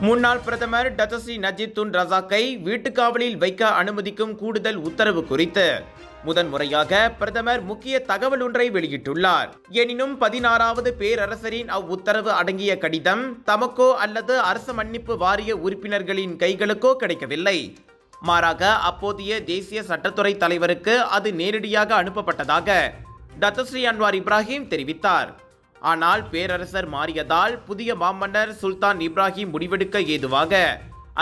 முன்னாள் பிரதமர் Dato' Sri Najib Tun ரசாக்கை வீட்டுக்காவலில் வைக்க அனுமதிக்கும் கூடுதல் உத்தரவு குறித்து முதன்முறையாக பிரதமர் முக்கிய தகவல் ஒன்றை வெளியிட்டுள்ளார். எனினும் 16வது பேரரசரின் அவ்வுத்தரவு அடங்கிய கடிதம் தமக்கோ அல்லது அரசு மன்னிப்பு வாரிய உறுப்பினர்களின் கைகளுக்கோ கிடைக்கவில்லை. மாறாக அப்போதைய தேசிய சட்டத்துறை தலைவருக்கு அது நேரடியாக அனுப்பப்பட்டதாக டத்தஸ்ரீ அன்வார் இப்ராஹிம் தெரிவித்தார். ஆனால் பேரரசர் மாறியதால் புதிய மாமன்னர் சுல்தான் இப்ராஹிம் முடிவெடுக்க ஏதுவாக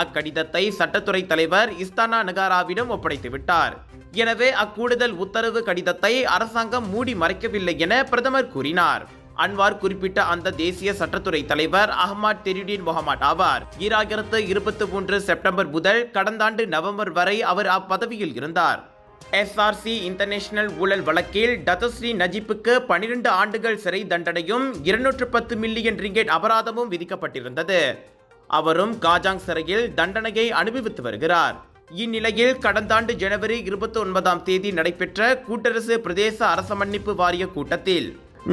அக்கடிதத்தை சட்டத்துறை தலைவர் இஸ்தானா நகாராவிடம் ஒப்படைத்து விட்டார். எனவே அக்கூடுதல் உத்தரவு கடிதத்தை அரசாங்கம் மூடி மறைக்கவில்லை என பிரதமர் கூறினார். அன்வார் குறிப்பிட்ட அந்த தேசிய சட்டத்துறை தலைவர் அஹ்மத் தெரியுடின் முகமது ஆவார். 2023 செப்டம்பர் முதல் கடந்த ஆண்டு நவம்பர் வரை அவர் அப்பதவியில் இருந்தார். SRC இன்டர்நேஷனல் ஊழல் வழக்கில் டத்தஸ்ரீ நஜீப்புக்கு 12 ஆண்டுகள் சிறை தண்டனையும் 210 மில்லியன் ரிங்கெட் அபராதமும் விதிக்கப்பட்டிருந்தது. அவரும் காஜாங் சிறையில் தண்டனையை அனுபவித்து வருகிறார். இந்நிலையில் கடந்த ஆண்டு ஜனவரி 29ஆம் தேதி நடைபெற்ற கூட்டரசு பிரதேச அரச மன்னிப்பு வாரிய கூட்டத்தில்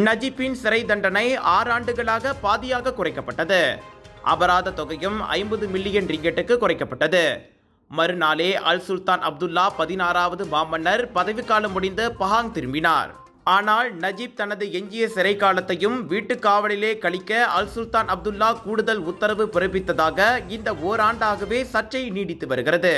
நஜீப்பின் சிறை தண்டனை 6 ஆண்டுகளாக பாதியாக குறைக்கப்பட்டது. அபராத தொகையும் 50 மில்லியன் ரிங்கெட்டுக்கு குறைக்கப்பட்டது. மறுநாளே அல் சுல்தான் அப்துல்லா 16வது மாமன்னர் பதவிக்காலம் முடிந்து பஹாங் திரும்பினார். ஆனால் நஜீப் தனது எஞ்சிய சிறை காலத்தையும் வீட்டு காவலிலே கழிக்க அல் சுல்தான் அப்துல்லா கூடுதல் உத்தரவு பிறப்பித்ததாக இந்த ஓராண்டாகவே சர்ச்சை நீடித்து வருகிறது.